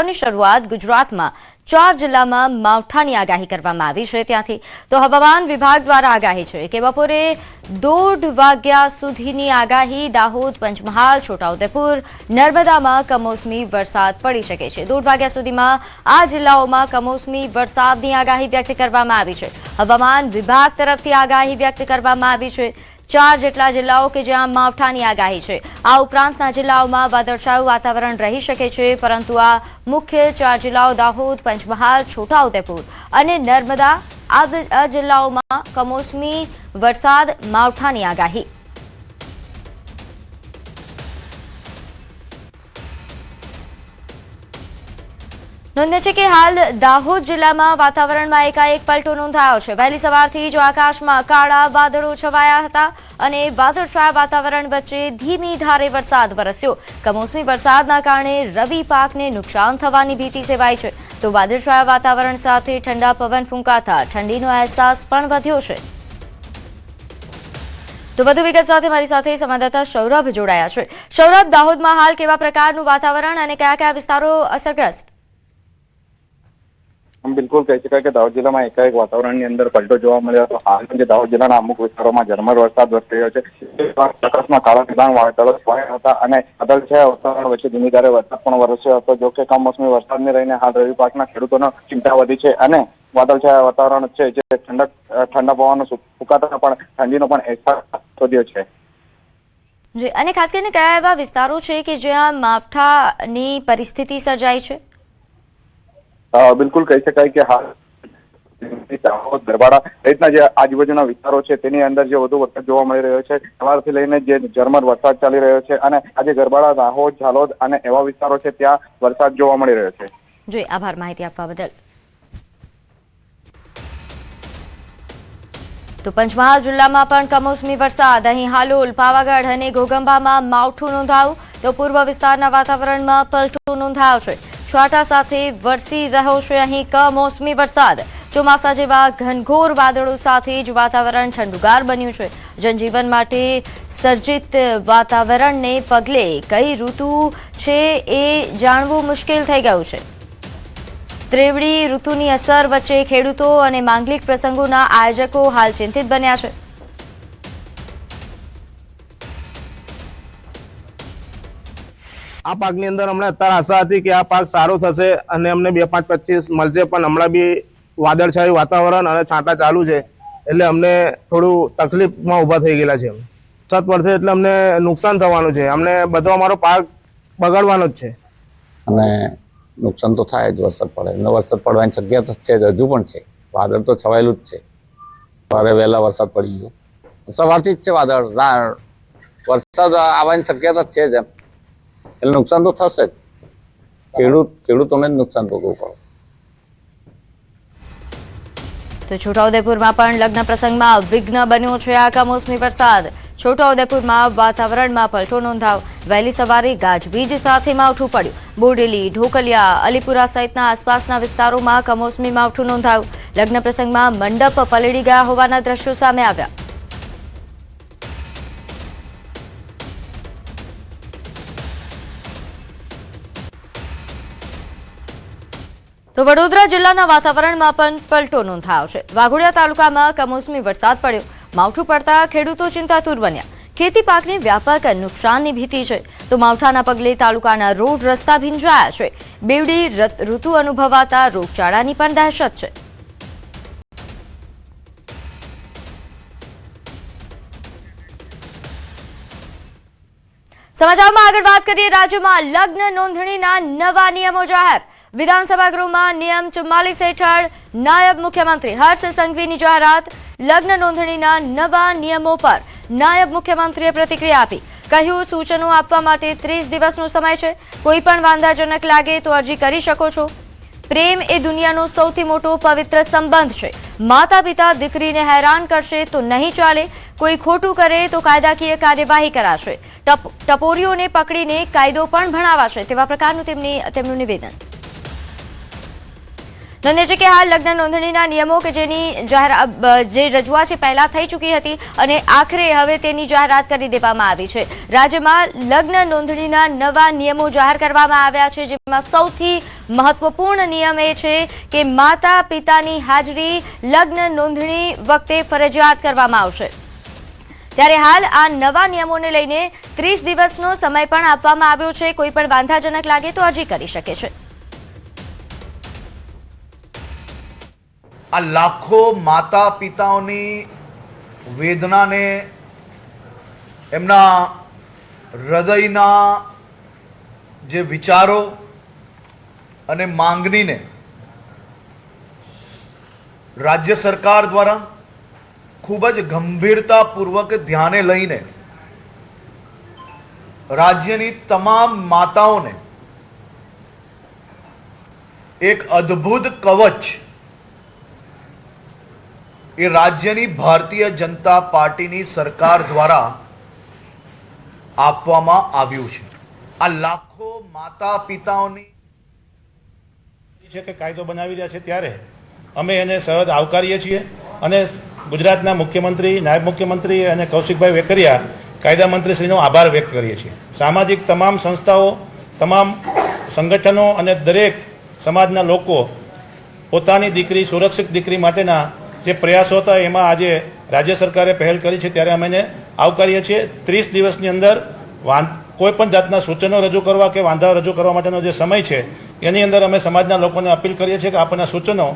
ઉનાળાની શરૂઆત ગુજરાતમાં 4 જિલ્લામાં માવઠાની આગાહી કરવામાં આવી છે। ત્યાંથી તો હવામાન વિભાગ દ્વારા આગાહી છે કે બપોરે 1:30 વાગ્યા સુધીની આગાહી દાહોદ, પંચમહાલ, છોટાઉદેપુર, નર્મદામાં કમોસમી વરસાદ પડી શકે છે। 1:30 વાગ્યા સુધીમાં આ જિલ્લાઓમાં કમોસમી વરસાદની આગાહી વ્યક્ત કરવામાં આવી છે। હવામાન વિભાગ તરફથી આગાહી વ્યક્ત કરવામાં આવી છે। 4 જેટલા જિલ્લાઓ કે જ્યાં માવઠાની આગાહી છે। આ ઉપરાંતના જિલ્લાઓમાં વાદળછાયું વાતાવરણ રહી શકે છે, પરંતુ આ મુખ્ય 4 જિલ્લાઓ દાહોદ, પંચમહાલ, છોટાઉદેપુર અને નર્મદા આ જિલ્લાઓમાં કમોસમી વરસાદ, માવઠાની આગાહી। નોંધનીય છે કે હાલ દાહોદ જિલ્લામાં વાતાવરણમાં એકાએક પલટો નોંધાયો છે। વહેલી સવારથી જ આકાશમાં કાળા વાદળો છવાયા હતા અને વાદળછાયા વાતાવરણ વચ્ચે ધીમી ધારે વરસાદ વરસ્યો। કમોસમી વરસાદના કારણે રવિ પાકને નુકસાન થવાની ભીતિ સેવાઈ છે, તો વાદળછાયા વાતાવરણ સાથે ઠંડા પવન ફૂંકાતા ઠંડીનો અહેસાસ પણ વધ્યો છે। તો વધુ વિગત સાથે મારી સાથે સંવાદદાતા સૌરભ જોડાયા છે। સૌરભ, દાહોદમાં હાલ કેવા પ્રકારનું વાતાવરણ અને કયા કયા વિસ્તારો અસરગ્રસ્ત? બિલકુલ કહી શકાય કે દાહોદ જિલ્લામાં એકાએક વાતાવરણની અંદર પલટો જોવા મળ્યો હતો। હાલ જે દાહોદ જિલ્લાના અમુક વિસ્તારોમાં ઝરમર વરસાદ વરસી રહ્યો છે। આકાશમાં કાળા ડિબાંગ વાદળો છવાયા હતા અને વાદળછાયા વાતાવરણ વચ્ચે ધીમી ધારે વરસાદ પણ વરસ્યો હતો। જો કે કમોસમી વરસાદને લઈને હાલ રવિ પાકના ખેડૂતોનો ચિંતા વધી છે અને વાદળછાયા વાતાવરણ છે જે ઠંડા પવનો ફૂંકાતા પણ ઠંડીનો પણ અહેસાસ વધ્યો છે। જી, અને ખાસ કરીને કયા એવા વિસ્તારો છે કે જ્યાં માવઠાની પરિસ્થિતિ સર્જાઈ છે? બિલકુલ કહી શકાય કે હાલ દાહોદ, ગરબાડા સહિતના જે આજુબાજુના વિસ્તારો છે તેની અંદર જે વધુ વરસાદ જોવા મળી રહ્યો છે। સવારથી લઈને જે ઝરમર વરસાદ ચાલી રહ્યો છે અને આજે ગરબાડા, દાહોદ, ઝાલોદ અને એવા વિસ્તારો છે ત્યાં વરસાદ જોવા મળી રહ્યો છે। જી, આભાર માહિતી આપવા બદલ। તો પંચમહાલ જિલ્લામાં પણ કમોસમી વરસાદ। અહીં હાલોલ, પાવાગઢ અને ઘોગંબામાં માવઠું નોંધાયું, તો પૂર્વ વિસ્તારના વાતાવરણમાં પલટો નોંધાયો છે। છાંટા સાથે વરસી રહ્યો છે અહીં કમોસમી વરસાદ। ચોમાસા જેવા ઘનઘોર વાદળો સાથે જ વાતાવરણ ઠંડુગાર બન્યું છે। જનજીવન માટે સર્જિત વાતાવરણને પગલે કઈ ઋતુ છે એ જાણવું મુશ્કેલ થઈ ગયું છે। ત્રેવડી ઋતુની અસર વચ્ચે ખેડૂતો અને માંગલિક પ્રસંગોના આયોજકો હાલ ચિંતિત બન્યા છે। આ પાકની અંદર અમને અત્યારે આશા હતી કે આ પાક સારો થશે અને અમને 2-5-25 મળશે, પણ હમણાં બી વાદળછાયું વાતાવરણ અને છાંટા ચાલુ છે એટલે અમને થોડું તકલીફમાં ઊભા થઈ ગયેલા છે। વરસાદ પડશે એટલે અમને નુકસાન થવાનું છે, અમને બધો અમારો પાક બગાડવાનો જ છે અને નુકસાન તો થાય જ વરસાદ પડે એટલે વરસાદ પડવાની શક્યતા છે જ, હજુ પણ છે। વાદળ તો છવાયેલું જ છે। સવારે વહેલા વરસાદ પડી ગયો, સવારથી જ છે વાદળ, વરસાદ આવવાની શક્યતા છે જ, એટલે નુકસાન તો થશે જ। ખેડૂતોને જ નુકસાન ભોગવવું પડે। તો છોટાઉદેપુરમાં પણ લગ્ન પ્રસંગમાં વિઘ્ન બન્યો છે આ કમોસમી વરસાદ। છોટાઉદેપુરમાં વાતાવરણમાં પલટો નોંધાયો। વહેલી સવારે ગાજવીજ સાથે માવઠું પડ્યું। બોડેલી, ઢોકલિયા, અલીપુરા સહિતના આસપાસના વિસ્તારોમાં કમોસમી માવઠું નોંધાયું। લગ્ન પ્રસંગમાં મંડપ પલળી ગયા હોવાના દ્રશ્યો સામે આવ્યા। તો વડોદરા જિલ્લાના વાતાવરણમાં પણ પલટો નોંધાયો છે। વાઘોડિયા તાલુકામાં કમોસમી વરસાદ પડ્યો। માવઠું પડતા ખેડૂતો ચિંતાતુર બન્યા। ખેતી પાકને વ્યાપક નુકસાનની ભીતિ છે, તો માવઠાના પગલે તાલુકાના રોડ રસ્તા ભીંજાયા છે। બેવડી ઋતુ અનુભવાતા રોગચાળાની પણ દહેશત છે। સમાચારમાં આગળ વાત કરીએ, રાજ્યમાં લગ્ન નોંધણીના નવા નિયમો જાહેર। વિધાનસભા ગૃહમાં નિયમ 44 હેઠળ નાયબ મુખ્યમંત્રી હર્ષ સંઘવીની જાહેરાત। લગ્ન નોંધણીના નવા નિયમો પર નાયબ મુખ્યમંત્રીએ પ્રતિક્રિયા આપી। કહ્યું, સૂચનો આપવા માટે 30 દિવસનો સમય છે। કોઈ પણ વાંધાજનક લાગે તો અરજી કરી શકો છો। પ્રેમ એ દુનિયાનો સૌથી મોટો પવિત્ર સંબંધ છે। માતા પિતા દીકરીને હેરાન કરશે તો નહીં ચાલે। કોઈ ખોટું કરે તો કાયદાકીય કાર્યવાહી કરાશે। ટપોરીઓને પકડીને કાયદો પણ ભણાવાશે, તેવા પ્રકારનું તેમનું નિવેદન। નોંધે છે કે હાલ લગ્ન નોંધણીના નિયમો કે જેની જે રજૂઆત છે પહેલા થઈ ચૂકી હતી અને આખરે હવે તેની જાહેરાત કરી દેવામાં આવી છે. રાજ્યમાં લગ્ન નોંધણીના નવા નિયમો જાહેર કરવામાં આવ્યા છે, જેમાં સૌથી મહત્વપૂર્ણ નિયમ એ છે કે માતા પિતાની હાજરી લગ્ન નોંધણી વખતે ફરજિયાત કરવામાં આવશે. ત્યારે હાલ આ નવા નિયમોને લઈને 30 દિવસનો સમય પણ આપવામાં આવ્યો છે. કોઈ પણ વાંધાજનક લાગે તો અરજી કરી શકે છે. આ લાખો માતા પિતાઓની વેદનાને, એમના હૃદયના જે વિચારો અને માંગણીને રાજ્ય સરકાર દ્વારા ખૂબ જ ગંભીરતાપૂર્વક ધ્યાને લઈને રાજ્યની તમામ માતાઓને એક અદ્ભુત કવચ એ રાજ્યની ભારતીય જનતા પાર્ટીની સરકાર દ્વારા આપવામાં આવ્યું છે. આ લાખો માતા પિતાઓની છે કે કાયદો બનાવી રહ્યા છે ત્યારે અમે એને સરહદ આવકારીએ છીએ અને ગુજરાતના મુખ્યમંત્રી, નાયબ મુખ્યમંત્રી અને કૌશિકભાઈ વેકરિયા કાયદા મંત્રીશ્રીનો આભાર વ્યક્ત કરીએ છીએ. સામાજિક તમામ સંસ્થાઓ, તમામ સંગઠનો અને દરેક સમાજના લોકો પોતાની દીકરી, સુરક્ષિત દીકરી માટેના જે પ્રયાસો હતા એમાં આજે રાજ્ય સરકારે પહેલ કરી છે ત્યારે અમે એને આવકારીએ છીએ. 30 દિવસની અંદર કોઈ પણ જાતના સૂચનો રજૂ કરવા કે વાંધા રજૂ કરવા માટેનો જે સમય છે એની અંદર અમે સમાજના લોકોને અપીલ કરીએ છીએ કે આપણા સૂચનો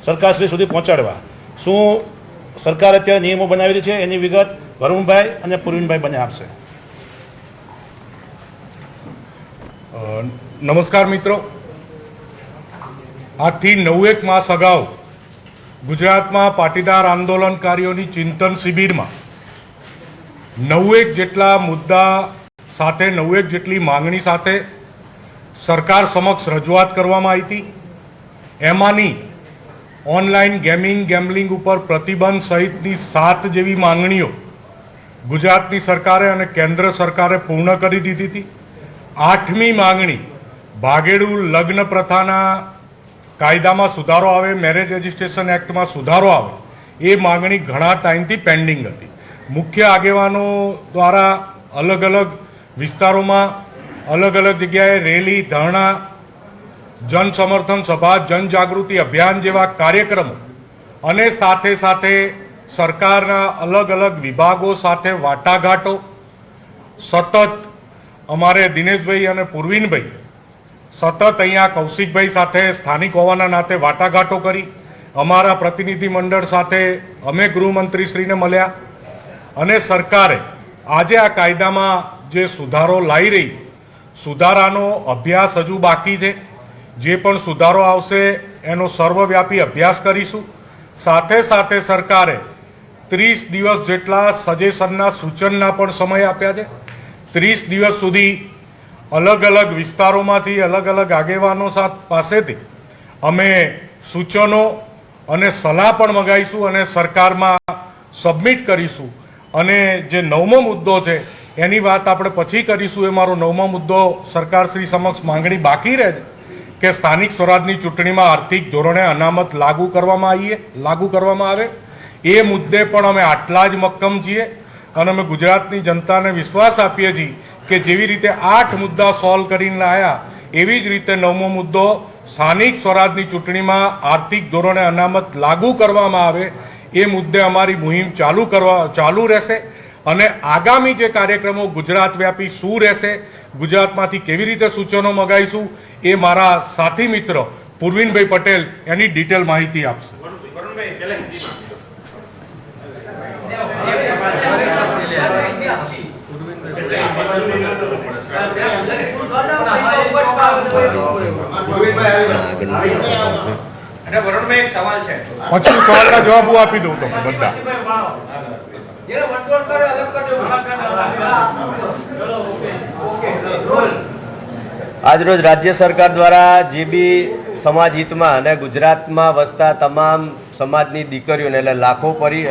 સરકારશ્રી સુધી પહોંચાડવા. શું સરકાર અત્યારે નિયમો બનાવી રહી છે એની વિગત વરુણભાઈ અને પૂર્વિનભાઈ બંને આપશે. નમસ્કાર મિત્રો, આજથી 9 માસ અગાઉ ગુજરાતમાં પાટીદાર આંદોલનકારીઓની ચિંતન શિબિરમાં 9 જેટલા મુદ્દા સાથે 9 જેટલી માંગણી સાથે સરકાર સમક્ષ રજૂઆત કરવામાં આવી હતી. એમાંની ઓનલાઈન ગેમ્બલિંગ ઉપર પ્રતિબંધ સહિતની 7 જેવી માંગણીઓ ગુજરાતની સરકારે અને કેન્દ્ર સરકારે પૂર્ણ કરી દીધી હતી. 8મી માંગણી ભાગેડુ લગ્ન પ્રથાના કાયદામાં સુધારો આવે, મેરેજ રજિસ્ટ્રેશન એક્ટમાં સુધારો આવે, એ માંગણી ઘણા ટાઈમથી પેન્ડિંગ હતી. મુખ્ય આગેવાનો દ્વારા અલગ અલગ વિસ્તારોમાં અલગ અલગ જગ્યાએ રેલી, ધરણા, જન સમર્થન સભા, જનજાગૃતિ અભિયાન જેવા કાર્યક્રમો અને સાથે સાથે સરકારના અલગ અલગ વિભાગો સાથે વાટાઘાટો સતત અમારે દિનેશભાઈ અને પૂર્વિનભાઈ સતત અહીંયા કૌશિકભાઈ સાથે સ્થાનિક હોવાના નાતે વાટાઘાટો કરી. અમારા પ્રતિનિધિ મંડળ સાથે અમે ગૃહમંત્રીશ્રીને મળ્યા અને સરકારે આજે આ કાયદામાં જે સુધારો લાવી રહી, સુધારાનો અભ્યાસ હજુ બાકી છે. જે પણ સુધારો આવશે એનો સર્વવ્યાપી અભ્યાસ કરીશું. સાથે સાથે સરકારે 30 દિવસ જેટલા સજેશનના સૂચનના પણ સમય આપ્યા છે. 30 દિવસ સુધી અલગ અલગ વિસ્તારોમાંથી અલગ અલગ આગેવાનો પાસેથી અમે સૂચનો અને સલાહ પણ મંગાવીશું અને સરકારમાં સબમિટ કરીશું. અને જે 9મો મુદ્દો છે એની વાત આપણે પછી કરીશું. એ મારો 9મો મુદ્દો સરકારશ્રી સમક્ષ માંગણી બાકી રહે છે કે સ્થાનિક સ્વરાજની ચૂંટણીમાં આર્થિક ધોરણે અનામત લાગુ કરવામાં આવે. એ મુદ્દે પણ અમે આટલા જ મક્કમ છીએ અને અમે ગુજરાતની જનતાને વિશ્વાસ આપીએ છીએ કે જેવી રીતે 8 મુદ્દા સોલ્વ કરીને લાયા એવી જ રીતે 9મો મુદ્દો સ્થાનિક સ્વરાજની ચૂંટણીમાં આર્થિક ધોરણે અનામત લાગુ કરવામાં આવે એ મુદ્દે અમારી મુહિમ ચાલુ રહેશે. અને આગામી જે કાર્યક્રમો ગુજરાત વ્યાપી શું રહેશે, ગુજરાતમાંથી કેવી રીતે સૂચનો મગાવીશું, એ મારા સાથી મિત્ર પૂર્વિનભાઈ પટેલ એની ડિટેલ માહિતી આપશે. પછી સવાલના જવાબ હું આપી દઉં તમને બધા. આજરોજ રાજ્ય સરકાર દ્વારા જે બી સમાજ હિતમાં અને ગુજરાતમાં વસતા તમામ સમાજની દીકરીઓને એટલે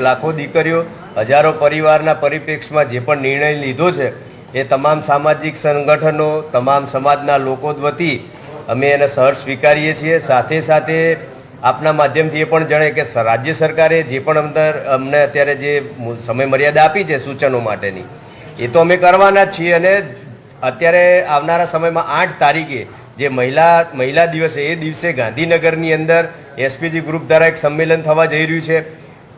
લાખો દીકરીઓ, હજારો પરિવારના પરિપ્રેક્ષમાં જે પણ નિર્ણય લીધો છે એ તમામ સામાજિક સંગઠનો, તમામ સમાજના લોકો વતી અમે એને સહર્ષ સ્વીકારીએ છીએ. સાથે સાથે આપના માધ્યમથી એ પણ જણાય કે રાજ્ય સરકારે જે પણ અમને અત્યારે જે સમય મર્યાદા આપી છે સૂચનો માટેની, એ તો અમે કરવાના જ છીએ. અને અત્યારે આવનારા સમયમાં 8 તારીખે જે મહિલા દિવસ છે, એ દિવસે ગાંધીનગરની અંદર એસપીજી ગ્રુપ દ્વારા એક સંમેલન થવા જઈ રહ્યું છે.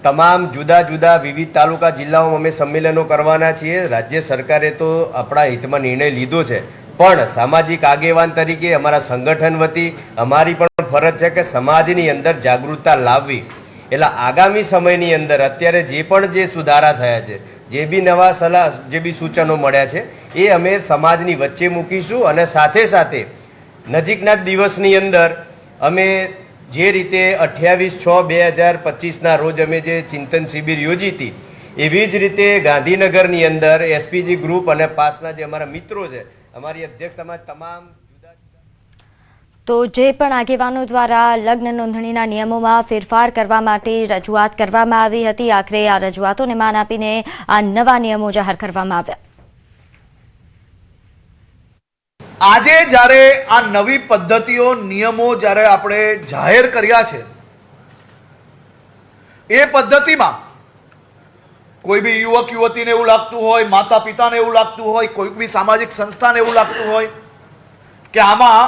તમામ જુદા જુદા વિવિધ તાલુકા જિલ્લાઓમાં અમે સંમેલનો કરવાના છીએ. રાજ્ય સરકારે તો આપણા હિતમાં નિર્ણય લીધો છે, પણ સામાજિક આગેવાન તરીકે અમારા સંગઠન વતી અમારી પણ ફરજ છે કે સમાજની અંદર જાગૃતતા લાવવી. એટલે આગામી સમયની અંદર અત્યારે જે પણ જે સુધારા થયા છે, જે બી નવા સલાહ, જે બી સૂચનો મળ્યા છે, એ અમે સમાજની વચ્ચે મૂકીશું. અને સાથે સાથે નજીકના દિવસની અંદર અમે જે રીતે 28/6/2025ના રોજ અમે જે ચિંતન શિબિર યોજી હતી, એવી જ રીતે ગાંધીનગરની અંદર એસપીજી ગ્રુપ અને પાસના જે અમારા મિત્રો છે, અમારી અધ્યક્ષતામાં તમામ તો જે પણ આગેવાનો દ્વારા લગ્ન નોંધણીના નિયમોમાં ફેરફાર કરવા માટે રજૂઆત કરવામાં આવી હતી, આખરે આ રજૂઆતોને માન આપીને આ નવા નિયમો જાહેર કરવામાં આવ્યા. આજે જ્યારે આ નવી પદ્ધતિઓ, નિયમો જ્યારે આપણે જાહેર કર્યા છે, એ પદ્ધતિમાં કોઈ બી યુવક યુવતીને એવું લાગતું હોય, માતા પિતાને એવું લાગતું હોય, કોઈ બી સામાજિક સંસ્થાને એવું લાગતું હોય કે આમાં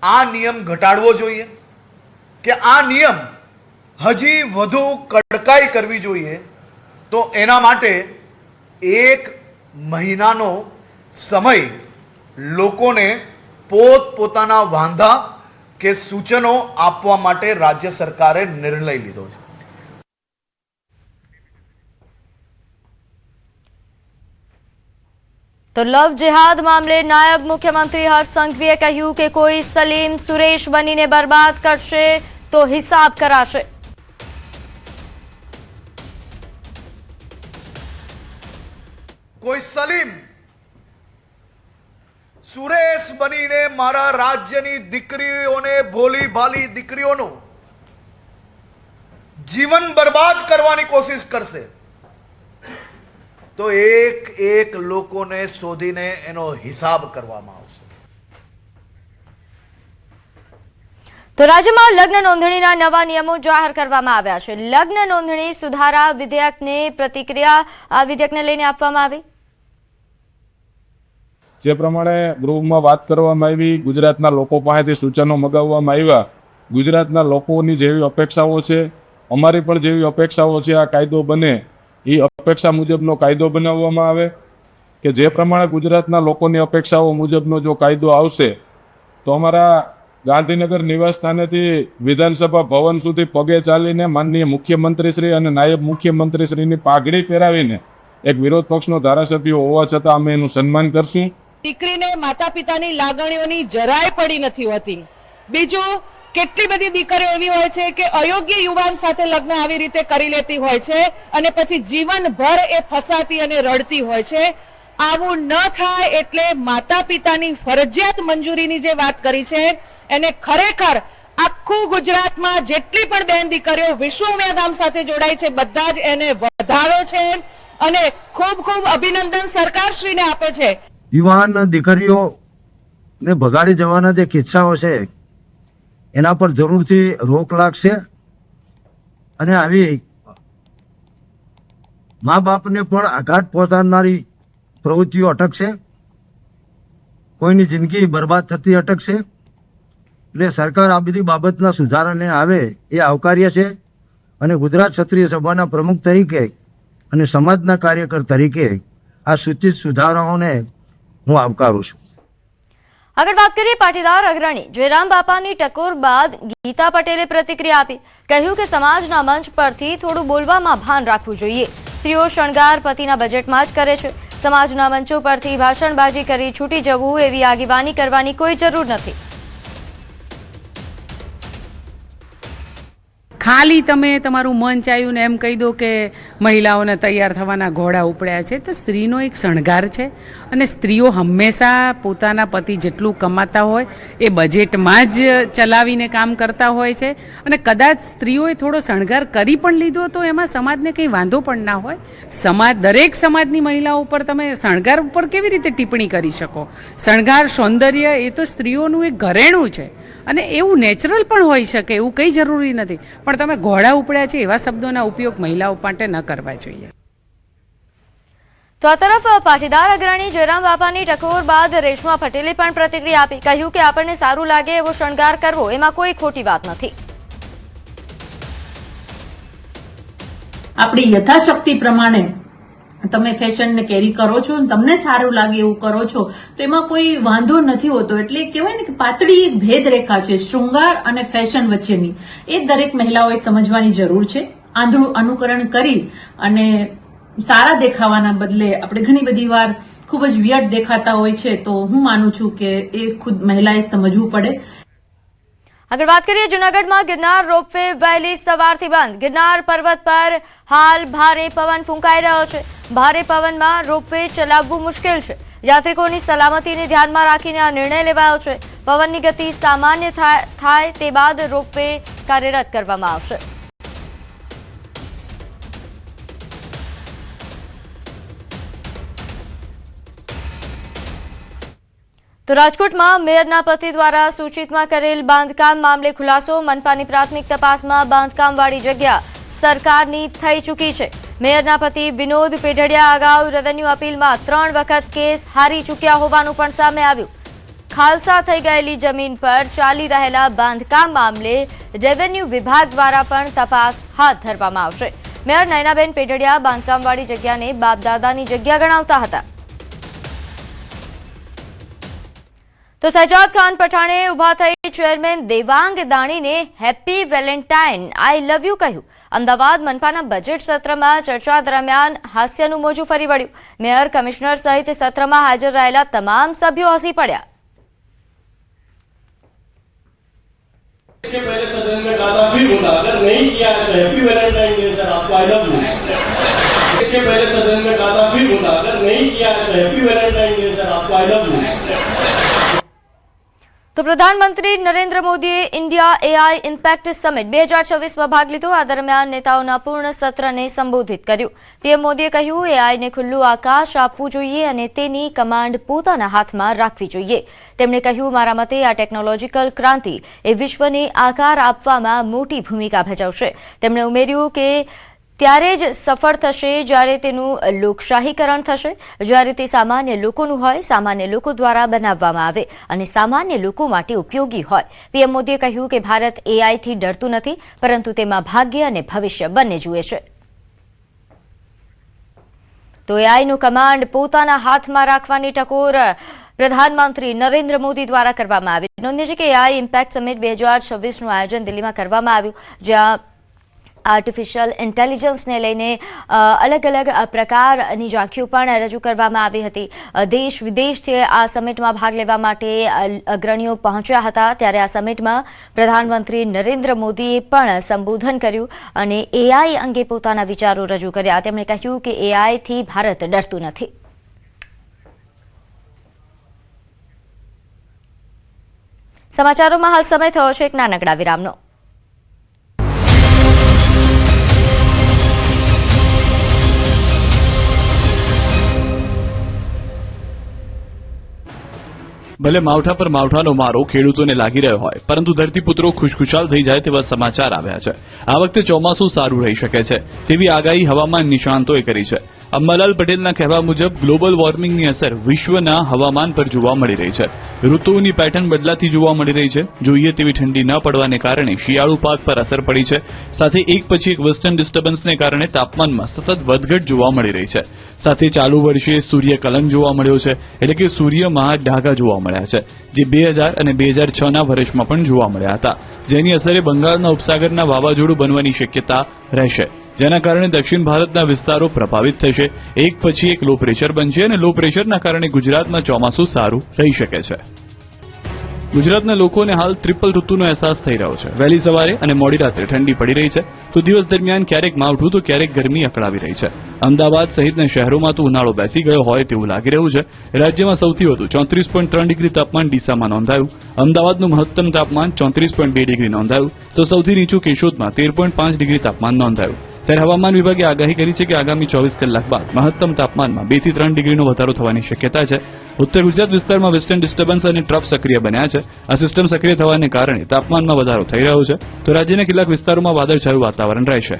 આ નિયમ ઘટાડવો જોઈએ, કે આ નિયમ હજી વધુ કડકાઈ કરવી જોઈએ, તો એના માટે 1 મહિનાનો સમય લોકોને પોતપોતાના વાંધા કે સૂચનો આપવા માટે રાજ્ય સરકારે નિર્ણય લીધો છે. તો લવ જેહાદ મામલે નાયબ મુખ્યમંત્રી હર્ષ સંઘવીએ કહ્યું કે કોઈ સલીમ સુરેશ બનીને બરબાદ કરશે તો હિસાબ કરાશે. કોઈ સલીમ સુરેશ બનીને મારા રાજ્યની દીકરીઓને, ભોલી ભાલી દીકરીઓનું જીવન બરબાદ કરવાની કોશિશ કરશે તો એક લોકોને શોધીને એનો હિસાબ કરવામાં આવશે. તો રાજ્યમાં લગ્ન નોંધણીના નવા નિયમો જાહેર કરવામાં આવ્યા છે. લગ્ન નોંધણી સુધારા વિધેયકને પ્રતિક્રિયા આ વિધેયકને લઈને આપવામાં આવી. જે પ્રમાણે ગૃહમાં વાત કરવામાં આવી, ગુજરાતના લોકો પાસેથી સૂચનો મગાવવામાં આવ્યા. ગુજરાતના લોકોની જેવી અપેક્ષાઓ છે, અમારી પણ જેવી અપેક્ષાઓ છે, આ કાયદો બને એ અપેક્ષા મુજબનો કાયદો બનાવવામાં આવે. કે જે પ્રમાણે ગુજરાતના લોકોની અપેક્ષાઓ મુજબનો જો કાયદો આવશે તો અમારા ગાંધીનગર નિવાસ સ્થાનેથી વિધાનસભા ભવન સુધી પગે ચાલીને માનનીય મુખ્યમંત્રીશ્રી અને નાયબ મુખ્યમંત્રીશ્રીની પાઘડી પહેરાવીને એક વિરોધ પક્ષનો ધારાસભ્ય હોવા છતાં અમે એનું સન્માન કરશું. દીકરીને માતા પિતાની લાગણીઓની જરાય પડી નથી હોતી. બીજું, કેટલી બધી દીકરીઓ એવી હોય છે કે અયોગ્ય યુવાન સાથે લગ્ન આવી રીતે કરી લેતી હોય છે અને પછી જીવનભર એ ફસાતી અને રડતી હોય છે. આવું ન થાય એટલે માતા પિતાની ફરજિયાત મંજૂરીની જે વાત કરી છે એને ખરેખર આખું ગુજરાતમાં જેટલી પણ બેન દીકરીઓ વિશ્વ ઉમિયાધામ સાથે જોડાઈ છે બધા જ એને વધાવે છે અને ખૂબ ખૂબ અભિનંદન સરકારશ્રીને આપે છે. યુવાન દીકરીઓને ભગાડી જવાના જે કિસ્સાઓ છે એના પર જરૂરથી રોક લાગશે અને આવી મા બાપને પણ આઘાત પહોંચાડનારી પ્રવૃત્તિઓ અટકશે, કોઈની જિંદગી બરબાદ થતી અટકશે. એટલે સરકાર આ બધી બાબતના સુધારાને આવે એ આવકાર્ય છે અને ગુજરાત ક્ષત્રિય સભાના પ્રમુખ તરીકે અને સમાજના કાર્યકર તરીકે આ સૂચિત સુધારાઓને હું આવકારું છું. આગળ વાત કરીએ પાટીદાર અગ્રણી જયરામ બાપાની ટકોર બાદ ગીતા પટેલે પ્રતિક્રિયા આપી. કહ્યું કે સમાજના મંચ પરથી થોડું બોલવામાં ભાન રાખવું જોઈએ. સ્ત્રીઓ શણગાર પતિના બજેટમાં જ કરે છે. સમાજના મંચો પરથી ભાષણબાજી કરી છૂટી જવું એવી આગેવાની કરવાની કોઈ જરૂર નથી. ખાલી તમે તમારું મન ચાહ્યું ને એમ કહી દો કે મહિલાઓને તૈયાર થવાના ઘોડા ઉપડ્યા છે. તો સ્ત્રીનો એક શણગાર છે અને સ્ત્રીઓ હંમેશા પોતાના પતિ જેટલું કમાતા હોય એ બજેટમાં જ ચલાવીને કામ કરતા હોય છે. અને કદાચ સ્ત્રીઓએ થોડો શણગાર કરી પણ લીધો તો એમાં સમાજને કંઈ વાંધો પણ ના હોય. દરેક સમાજની મહિલાઓ ઉપર તમે શણગાર ઉપર કેવી રીતે ટિપ્પણી કરી શકો? શણગાર સૌંદર્ય એ તો સ્ત્રીઓનું એક ઘરેણું છે અને એવું નેચરલ પણ હોઈ શકે, એવું કંઈ જરૂરી નથી. પણ તમે ઘોડા ઉપડ્યા છે એવા શબ્દોના ઉપયોગ મહિલાઓ માટે ન કરવા જોઈએ. તો આ તરફ પાટીદાર અગ્રણી જયરામ બાપાની ટકોર બાદ રેશમા પટેલે પણ પ્રતિક્રિયા આપી. કહ્યું કે આપણને સારું લાગે એવો શણગાર કરવો એમાં કોઈ ખોટી વાત નથી. આપણી યથાશક્તિ પ્રમાણે તમે ફેશનને કેરી કરો છો, તમને સારું લાગે એવું કરો છો તો એમાં કોઈ વાંધો નથી હોતો. એટલે કહેવાય ને કે પાતળી એક ભેદરેખા છે શૃંગાર અને ફેશન વચ્ચેની, એ દરેક મહિલાઓએ સમજવાની જરૂર છે. આંધળું અનુકરણ કરી અને સારા દેખાવાના બદલે આપણે ઘણી બધી વાર ખૂબ જ વિયર્ડ દેખાતા હોય છે, તો હું માનું છું કે એ ખુદ મહિલાએ સમજવું પડે. આગળ વાત કરીએ જૂનાગઢમાં ગિરનાર રોપવે વહેલી સવારથી બંધ. ગિરનાર પર્વત પર હાલ ભારે પવન ફૂંકાઈ રહ્યો છે. ભારે પવનમાં રોપવે ચલાવવું મુશ્કેલ છે. યાત્રિકોની સલામતીને ધ્યાનમાં રાખીને આ નિર્ણય લેવાયો છે. પવનની ગતિ સામાન્ય થાય તે બાદ રોપવે કાર્યરત કરવામાં આવશે. તો રાજકોટમાં મેયરના પતિ દ્વારા સૂચિતમાં કરેલ બાંધકામ મામલે ખુલાસો. મનપાની પ્રાથમિક તપાસમાં બાંધકામવાળી જગ્યા સરકારની થઈ ચૂકી છે. મેયરના પતિ વિનોદ પેઢડિયા અગાઉ રેવન્યુ અપીલમાં 3 વખત કેસ હારી ચૂક્યા હોવાનું પણ સામે આવ્યું. ખાલસા થઈ ગયેલી જમીન પર ચાલી રહેલા બાંધકામ મામલે રેવન્યુ વિભાગ દ્વારા પણ તપાસ હાથ ધરવામાં આવશે. મેયર નયનાબેન પેઢડિયા બાંધકામવાળી જગ્યાને બાપદાદાની જગ્યા ગણાવતા હતા. તો સજાદ ખાન પઠાણે ઉભા થઈ ચેરમેન દેવાંગ દાણીને happy valentine I love you કહ્યું. અમદાવાદ મનપાના બજેટ સત્રમાં ચર્ચા દરમિયાન હાસ્યનું મોજું ફરી વળ્યું. મેયર, કમિશનર સહિત સત્રમાં હાજર રહેલા તમામ સભ્યો હસી પડ્યા. इसके पहले सदन में कहा था फिर बोला अगर नहीं किया है तो हैप्पी वैलेंटाइन डे सर आपको आई लव यू. इसके पहले सदन में कहा था फिर बोला अगर नहीं किया है तो हैप्पी वैलेंटाइन डे सर आपको आई लव यू. તો પ્રધાનમંત્રી નરેન્દ્ર મોદીએ ઇન્ડિયા એઆઈ ઇમ્પેક્ટ સમિટ 2026માં ભાગ લીધો. આ દરમિયાન નેતાઓના પૂર્ણ સત્રને સંબોધિત કર્યું. પીએમ મોદીએ કહ્યું એઆઈને ખુલ્લું આકાશ આપવું જોઈએ અને તેની કમાન્ડ પોતાના હાથમાં રાખવી જોઈએ. તેમણે કહ્યું, મારા મતે આ ટેકનોલોજીકલ ક્રાંતિ એ વિશ્વને આકાર આપવામાં મોટી ભૂમિકા ભજવશે. તેમણે ઉમેર્યું કે ત્યારે જ સફળ થશે જ્યારે તેનું લોકશાહીકરણ થશે, જ્યારે તે સામાન્ય લોકોનું હોય, સામાન્ય લોકો દ્વારા બનાવવામાં આવે અને સામાન્ય લોકો માટે ઉપયોગી હોય. પીએમ મોદીએ કહ્યું કે ભારત એઆઈથી ડરતું નથી, પરંતુ તેમાં ભાગ્ય અને ભવિષ્ય બંને જુએ છે. તો એઆઈનું કમાન્ડ પોતાના હાથમાં રાખવાની ટકોર પ્રધાનમંત્રી નરેન્દ્ર મોદી દ્વારા કરવામાં આવી. નોંધ્ય છે કે એઆઈ ઇમ્પેક્ટ સમિટ 2026નું આયોજન દિલ્હીમાં કરવામાં આવ્યું, જ્યાં આર્ટિફિશિયલ ઇન્ટેલિજન્સને લઈને અલગ અલગ પ્રકારની ઝાંખીઓ પણ રજૂ કરવામાં આવી હતી. દેશ વિદેશથી આ સમિટમાં ભાગ લેવા માટે અગ્રણીઓ પહોંચ્યા હતા. ત્યારે આ સમિટમાં પ્રધાનમંત્રી નરેન્દ્ર મોદીએ પણ સંબોધન કર્યું અને એઆઈ અંગે પોતાના વિચારો રજૂ કર્યા. તેમણે કહ્યું કે એઆઈથી ભારત ડરતું નથી. સમાચારોમાં હાલ સમય થયો છે એક નાનકડા વિરામનો. ભલે માવઠા પર માવઠાનો મારો ખેડૂતોને લાગી રહ્યો હોય, પરંતુ ધરતીપુત્રો ખુશખુશાલ થઈ જાય તેવા સમાચાર આવ્યા છે. આ વખતે ચોમાસું સારું રહી શકે છે તેવી આગાહી હવામાન નિષ્ણાંતોએ કરી છે. અંબાલાલ પટેલના કહેવા મુજબ ગ્લોબલ વોર્મિંગની અસર વિશ્વના હવામાન પર જોવા મળી રહી છે. ઋતુઓની પેટર્ન બદલાતી જોવા મળી રહી છે. જોઈએ તેવી ઠંડી ન પડવાને કારણે શિયાળુ પાક પર અસર પડી છે. સાથે એક પછી એક વેસ્ટર્ન ડિસ્ટર્બન્સને કારણે તાપમાનમાં સતત વધઘટ જોવા મળી રહી છે. સાથે ચાલુ વર્ષે સૂર્ય કલંક જોવા મળ્યો છે, એટલે કે સૂર્યમાં ઢાકા જોવા મળ્યા છે, જે 2000 અને 2006ના વર્ષમાં પણ જોવા મળ્યા હતા. જેની અસરે બંગાળના ઉપસાગરના વાવાઝોડું બનવાની શક્યતા રહેશે, જેના કારણે દક્ષિણ ભારતના વિસ્તારો પ્રભાવિત થશે. એક પછી એક લો પ્રેશર બનશે અને લો પ્રેશરના કારણે ગુજરાતમાં ચોમાસું સારું રહી શકે છે. ગુજરાતના લોકોને હાલ ટ્રિપલ ઋતુનો અહેસાસ થઈ રહ્યો છે. વહેલી સવારે અને મોડી રાત્રે ઠંડી પડી રહી છે, તો દિવસ દરમિયાન ક્યારેક માવઠું તો ક્યારેક ગરમી અકળાવી રહી છે. અમદાવાદ સહિતના શહેરોમાં તો ઉનાળો બેસી ગયો હોય તેવું લાગી રહ્યું છે. રાજ્યમાં સૌથી વધુ 34.3 ડિગ્રી તાપમાન ડીસામાં નોંધાયું. અમદાવાદનું મહત્તમ તાપમાન 34.2 ડિગ્રી નોંધાયું, તો સૌથી નીચું કેશોદમાં 13.5 ડિગ્રી તાપમાન નોંધાયું. ત્યારે હવામાન વિભાગે આગાહી કરી છે કે આગામી 24 કલાક બાદ મહત્તમ તાપમાનમાં 2 થી 3 ડિગ્રીનો વધારો થવાની શક્યતા છે. ઉત્તર ગુજરાત વિસ્તારમાં વેસ્ટર્ન ડિસ્ટર્બન્સ અને ટ્રફ સક્રિય બન્યા છે. આ સિસ્ટમ સક્રિય થવાને કારણે તાપમાનમાં વધારો થઈ રહ્યો છે, તો રાજ્યના કેટલાક વિસ્તારોમાં વાદળછાયું વાતાવરણ રહેશે.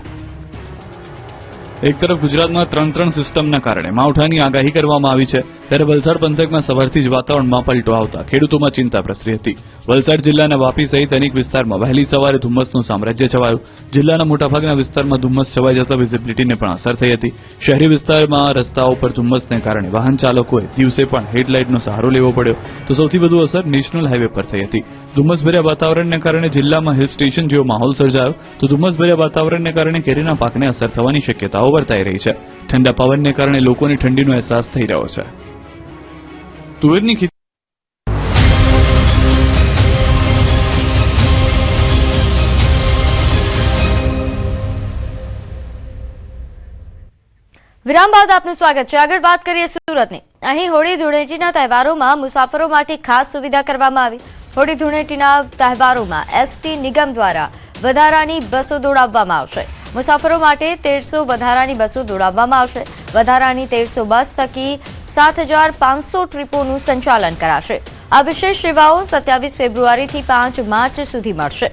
એક તરફ ગુજરાતમાં 3 સિસ્ટમના કારણે માવઠાની આગાહી કરવામાં આવી છે, ત્યારે વલસાડ પંથકમાં સવારથી જ વાતાવરણમાં પલટો આવતા ખેડૂતોમાં ચિંતા પ્રસરી હતી. વલસાડ જિલ્લાના વાપી સહિત અનેક વિસ્તારમાં વહેલી સવારે ધુમ્મસનું સામ્રાજ્ય છવાયું. જિલ્લાના મોટાભાગના વિસ્તારમાં ધુમ્મસ છવાઈ જતા વિઝિબિલિટીને પણ અસર થઈ હતી. શહેરી વિસ્તારમાં રસ્તાઓ પર ધુમ્મસને કારણે વાહન ચાલકોએ દિવસે પણ હેડલાઇટનો સહારો લેવો પડ્યો, તો સૌથી વધુ અસર નેશનલ હાઈવે પર થઈ હતી. ધુમ્મસભર્યા વાતાવરણને કારણે જિલ્લામાં હિલ સ્ટેશન જેવો માહોલ સર્જાયો, તો ધુમ્મસભર્યા વાતાવરણને કારણે કેરીના પાકને અસર થવાની શક્યતાઓ વર્તાઈ રહી છે. ઠંડા પવનને કારણે લોકોને ઠંડીનો અહેસાસ થઈ રહ્યો છે. તુવેરની ખેતી વિરામ બાદ આપનું સ્વાગત છે. આગળ વાત કરીએ સુરતની. અહીં હોળી ધૂળેટીના તહેવારોમાં મુસાફરો માટે ખાસ સુવિધા કરવામાં આવી. હોળી ધૂળેટીના તહેવારોમાં એસટી નિગમ દ્વારા વધારાની બસો દોડાવવામાં આવશે. મુસાફરો માટે 1300 વધારાની બસો દોડાવવામાં આવશે. વધારાની 1300 બસ થકી 7500 ટ્રીપોનું સંચાલન કરાશે. આ વિશેષ સેવાઓ 27 ફેબ્રુઆરીથી 5 માર્ચ સુધી મળશે.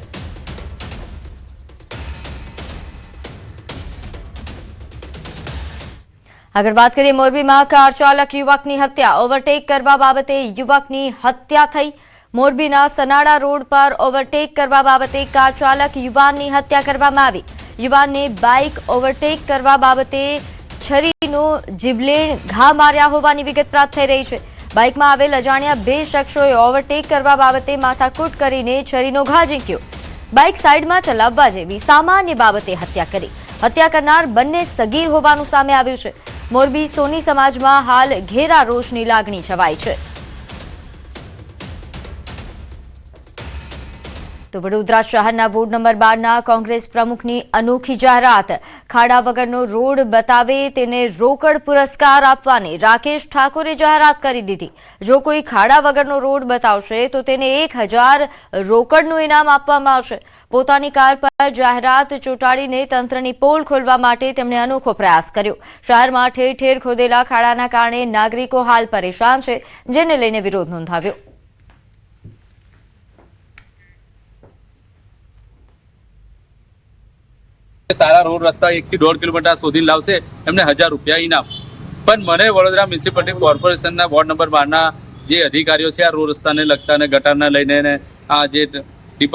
આગળ વાત કરીએ મોરબીમાં કાર ચાલક યુવકની હત્યા. ઓવરટેક કરવા બાબતે યુવકની હત્યા થઈ. મોરબીના સનાડા રોડ પર ઓવરટેક કરવા બાબતે કાર ચાલક યુવાનની હત્યા કરવામાં આવી. યુવાનને બાઇક ઓવરટેક કરવા બાબતે છરીનો જીવલેણ ઘા માર્યા હોવાની વિગત પ્રાપ્ત થઈ રહી છે. બાઇકમાં આવેલ અજાણ્યા 2 શખ્સોએ ઓવરટેક કરવા બાબતે માથાકૂટ કરીને છરીનો ઘા ઝીંક્યો. બાઇક સાઇડમાં ચલાવવા જેવી સામાન્ય બાબતે હત્યા કરી. હત્યા કરનાર બંને સગીર હોવાનું સામે આવ્યું છે. મોરબી સોની સમાજમાં હાલ ઘેરા રોષની લાગણી છવાઈ છે. તો વડોદરા શહેરના વોર્ડ નંબર 12ના કોંગ્રેસ પ્રમુખની અનોખી જાહેરાત. ખાડા વગરનો રોડ બતાવે તેને રોકડ પુરસ્કાર આપવાની રાકેશ ઠાકોરે જાહેરાત કરી દીધી. જો કોઈ ખાડા વગરનો રોડ બતાવશે તો તેને 1000 રોકડનું ઇનામ આપવામાં આવશે. પોતાની કાર પર જાહેરાત ચોંટાડીને તંત્રની પોલ ખોલવા માટે તેમણે અનોખો પ્રયાસ કર્યો. શહેરમાં ઠેર ઠેર ખોદેલા ખાડાના કારણે નાગરિકો હાલ પરેશાન છે, જેને લઈને વિરોધ નોંધાવ્યો. સારા રોડ રસ્તા 1 થી 1.5 કિલોમીટર સુધી લાવશે એમને 1000 રૂપિયા ઇનામ. પણ મને વડોદરા મ્યુનિસિપાલિટી કોર્પોરેશનના વોર્ડ નંબર 12ના જે અધિકારીઓ છે આ રોડ રસ્તાને લગતા અને ગટરના લઈને આ જે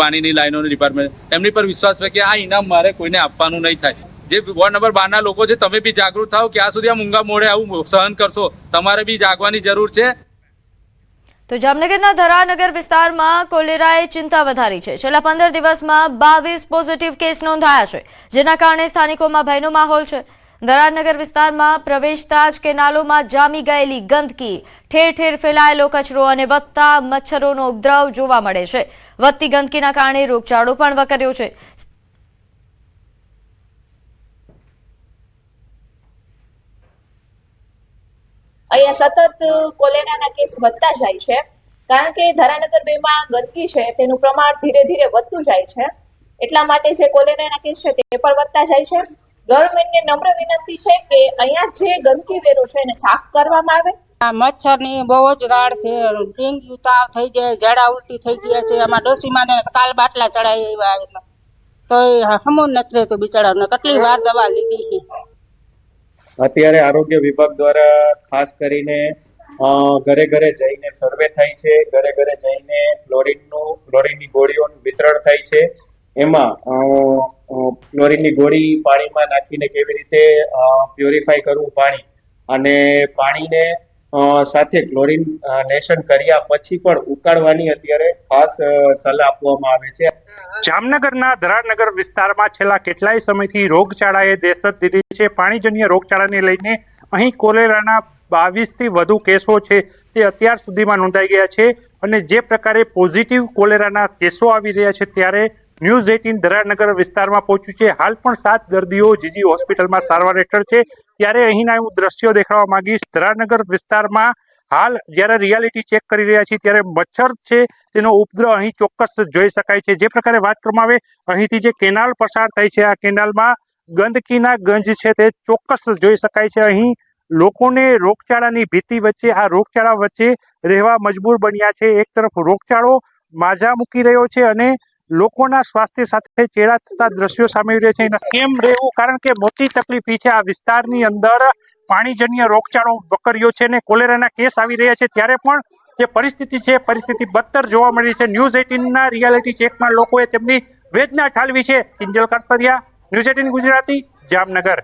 પાણીની લાઈનોની ડિપાર્ટમેન્ટ એમની પર વિશ્વાસ છે કે આ ઇનામ મારે કોઈને આપવાનું નહીં થાય. જે વોર્ડ નંબર 12ના લોકો છે તમે બી જાગૃત થાઓ. ક્યાં સુધી આ મૂંગા મોડે આવું સહન કરશો? તમારે બી જાગવાની જરૂર છે. તો જામનગરના ધરાનગર વિસ્તારમાં કોલેરાએ ચિંતા વધારી છે. છેલ્લા 15 દિવસમાં 22 પોઝિટિવ કેસ નોંધાયા છે, જેના કારણે સ્થાનિકોમાં ભયનો માહોલ છે. ધરાનગર વિસ્તારમાં પ્રવેશતા જ કેનાલોમાં જામી ગયેલી ગંદકી, ઠેર ઠેર ફેલાયેલો કચરો અને વધતા મચ્છરોનો ઉપદ્રવ જોવા મળે છે. વધતી ગંદકીના કારણે રોગચાળો પણ વકર્યો છે. અહીંયા સતત કોલેરાના કેસ વધતા જાય છે, કારણ કે ધરાનગર 2માં ગંદકી છે તેનું પ્રમાણ ધીરે ધીરે વધતું જાય છે. એટલા માટે જે કોલેરાના કેસ છે તે પણ વધતા જાય છે. ગવર્મેન્ટને નમ્ર વિનંતી છે કે અહીંયા જે ગંદકી વેરો છે એને સાફ કરવામાં આવે. મચ્છરની બહુ જ રાડ છે. ડેન્ગ્યુ તાવ થઈ જાય, ઝાડા ઉલટી થઈ ગયા છે. આમાં ડોસીમાને કાલ બાટલા ચડાવી આવ્યા તો હમું નથી રહેતું બિચારાને. કેટલી વાર દવા લીધી છે. અત્યારે આરોગ્ય વિભાગ દ્વારા ખાસ કરીને ઘરે ઘરે જઈને સર્વે થાય છે. ઘરે ઘરે જઈને ક્લોરીનની ગોળીઓનું વિતરણ થાય છે. એમાં ક્લોરીનની ગોળી પાણીમાં નાખીને કેવી રીતે પ્યોરિફાય કરવું પાણી, અને પાણીને સાથે ક્લોરીન નેશન કર્યા પછી પણ ઉકાળવાની અત્યારે ખાસ સલાહ આપવામાં આવે છે. જામનગરના ધરાનગર વિસ્તારમાં છેલ્લા કેટલાય સમયથી રોગચાળાએ દહેશત દીધી છે. પાણીજન્ય રોગચાળાને લઈને અહીં કોલેરાના 22થી વધુ કેસો છે તે અત્યાર સુધીમાં નોંધાઈ ગયા છે. અને જે પ્રકારે પોઝિટિવ કોલેરાના કેસો આવી રહ્યા છે ત્યારે ન્યૂઝ 18 ધરારનગર વિસ્તારમાં પહોંચ્યું છે. હાલ પણ 7 દર્દીઓ જીજી હોસ્પિટલમાં સારવાર હેઠળ છે. ત્યારે અહીંના હું દ્રશ્યો દેખાડવા માંગીશ. ધરારનગર વિસ્તારમાં હાલ જ્યારે રિયાલિટી ચેક કરી રહ્યા છીએ ત્યારે મચ્છર છે તેનો ઉપદ્રવ અહીં ચોક્કસ જોઈ શકાય છે. જે પ્રકારે વાત કરવામાં આવે અહીંથી જે કેનાલ પસાર થાય છે આ કેનાલમાં ગંદકીના ગંજ છે તે ચોક્કસ જોઈ શકાય છે. અહીં લોકોને રોગચાળાની ભીતિ વચ્ચે આ રોગચાળા વચ્ચે રહેવા મજબૂર બન્યા છે. એક તરફ રોગચાળો માજા મૂકી રહ્યો છે અને લોકોના સ્વાસ્થ્ય સાથે ચેડા થતા દ્રશ્યો સામે આવી રહ્યા છે. કેમ રહેવું, કારણ કે મોટી તકલીફ છે આ વિસ્તારની અંદર પાણીજન્ય રોગચાળો વકર્યો છે અને કોલેરાના કેસ આવી રહ્યા છે. ત્યારે પણ જે પરિસ્થિતિ છે પરિસ્થિતિ બદતર જોવા મળી છે. ન્યૂઝ 18ના રિયાલિટી ચેકમાં લોકોએ તેમની વેદના ઠાલવી છે. કિંજલ કારસરિયા, ન્યૂઝ 18 ગુજરાતી, જામનગર.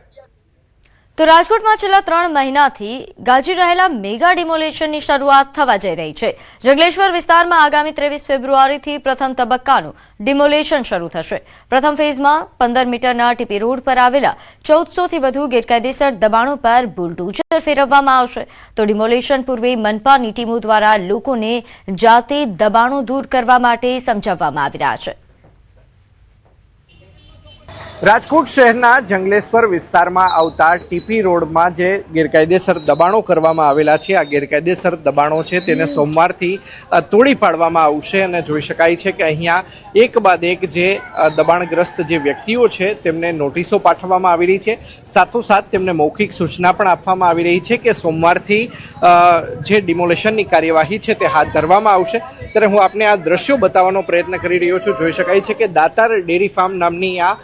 તો રાજકોટમાં છેલ્લા 3 મહિનાથી ગાજી રહેલા મેગા ડિમોલેશનની શરૂઆત થવા જઈ રહી છે. જંગલેશ્વર વિસ્તારમાં આગામી 23 ફેબ્રુઆરીથી પ્રથમ તબક્કાનું ડિમોલેશન શરૂ થશે. પ્રથમ ફેઝમાં 15 મીટરના ટીપી રોડ પર આવેલા 1400થી વધુ ગેરકાયદેસર દબાણો પર બુલડોઝર ફેરવવામાં આવશે. તો ડિમોલેશન પૂર્વે મનપાની ટીમો દ્વારા લોકોને જાતે દબાણો દૂર કરવા માટે સમજાવવામાં આવી રહ્યા છે. રાજકોટ શહેરના જંગલેશ્વર વિસ્તારમાં આવતા ટીપી રોડમાં જે ગેરકાયદેસર દબાણો કરવામાં આવેલા છે આ ગેરકાયદેસર દબાણો છે તેને સોમવારથી તોડી પાડવામાં આવશે. અને જોઈ શકાય છે કે અહીંયા એક બાદ એક જે દબાણગ્રસ્ત જે વ્યક્તિઓ છે તેમને નોટિસો પાઠવવામાં આવી રહી છે. સાથોસાથ તેમને મૌખિક સૂચના પણ આપવામાં આવી રહી છે કે સોમવારથી જે ડિમોલેશનની કાર્યવાહી છે તે હાથ ધરવામાં આવશે. ત્યારે હું આપને આ દ્રશ્યો બતાવવાનો પ્રયત્ન કરી રહ્યો છું. જોઈ શકાય છે કે દાતાર ડેરી ફાર્મ નામની આ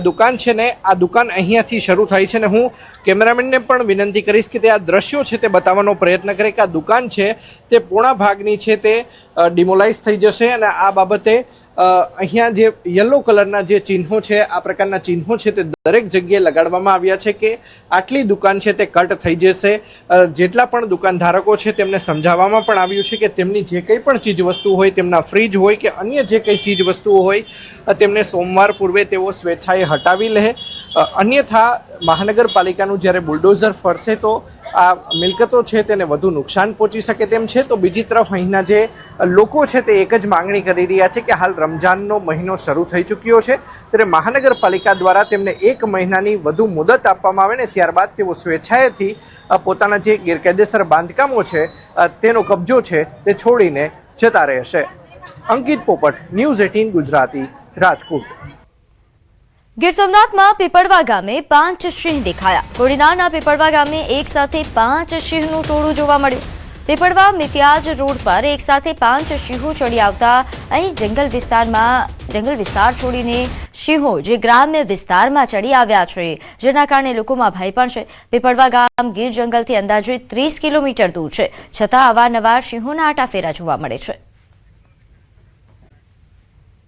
દુકાન છે ને આ દુકાન અહીંયાથી શરૂ થાય છે. ને હું કેમેરામેનને પણ વિનંતી કરીશ કે તે આ દ્રશ્યો છે તે બતાવવાનો પ્રયત્ન કરે કે આ દુકાન છે તે પોણા ભાગની છે તે ડિમોલાઇઝ થઈ જશે. અને આ બાબતે અહીંયા જે યલો કલરના જે ચિહ્નો છે આ પ્રકારના ચિહ્નો છે તે દરેક જગ્યાએ લગાડવામાં આવ્યા છે કે આટલી દુકાન છે તે કટ થઈ જશે. જેટલા પણ દુકાનધારકો છે તેમને સમજાવવામાં પણ આવ્યું છે કે તેમની જે કંઈ પણ ચીજ વસ્તુ હોય, તેમના ફ્રીજ હોય કે અન્ય જે કંઈ ચીજ વસ્તુઓ હોય તેમને સોમવાર પૂર્વે તેઓ સ્વેચ્છાએ હટાવી લે. અન્યથા મહાનગરપાલિકાનું જ્યારે બુલડોઝર ફરશે તો આ મિલકતો છે તેને વધુ નુકસાન પહોંચી શકે તેમ છે. તો બીજી તરફ અહીંના જે લોકો છે તે એક જ માંગણી કરી રહ્યા છે કે હાલ રમઝાનનો મહિનો શરૂ થઈ ચૂક્યો છે ત્યારે મહાનગરપાલિકા દ્વારા તેમને 1 મહિનાની વધુ મુદત આપવામાં આવે ને ત્યારબાદ તેઓ સ્વેચ્છાએથી પોતાના જે ગેરકાયદેસર બાંધકામો છે તેનો કબજો છે તે છોડીને જતા રહેશે. અંકિત પોપટ, ન્યૂઝ 18 ગુજરાતી, રાજકોટ. ગીર સોમનાથમાં પીપળવા ગામે 5 સિંહ દેખાયા. કોડીનારના પીપળવા ગામે એક સાથે 5 સિંહનું ટોળું જોવા મળ્યું. પીપળવા મિત્યાજ રોડ પર એક સાથે 5 સિંહો ચડી આવતા અહીં જંગલ વિસ્તાર છોડીને સિંહો જે ગ્રામ્ય વિસ્તારમાં ચડી આવ્યા છે જેના કારણે લોકોમાં ભય પણ છે. પીપળવા ગામ ગીર જંગલથી અંદાજે 30 કિલોમીટર દૂર છે છતાં અવારનવાર સિંહોના આટાફેરા જોવા મળે છે.